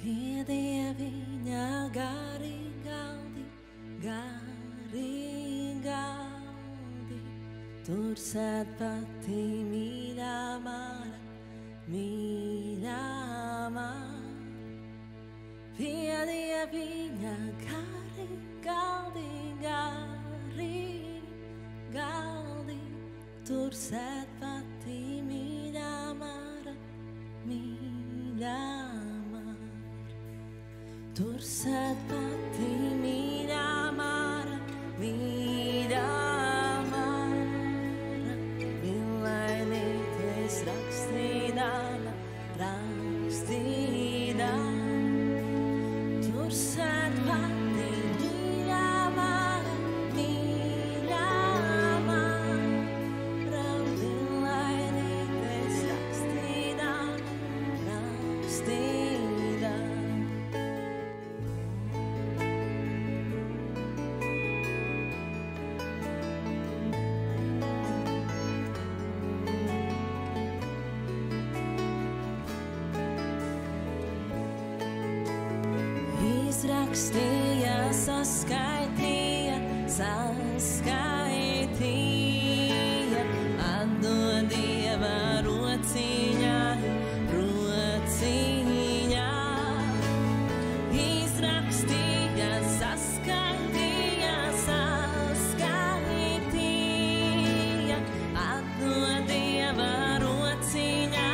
Piedie viņa garīgi galdi, tur sēd pati mīļā Māra. Piedie viņa garīgi galdi, tur sēd pati mīļā Māra. Tur sēd pati mīļā Māra, villainītes rakstīdama. Tur sēd pati mīļā Māra, villainītes rakstīdama. Izrakstīja, saskaitīja, atdod Dieva rociņā. Izrakstīja, saskaitīja, atdod Dieva rociņā.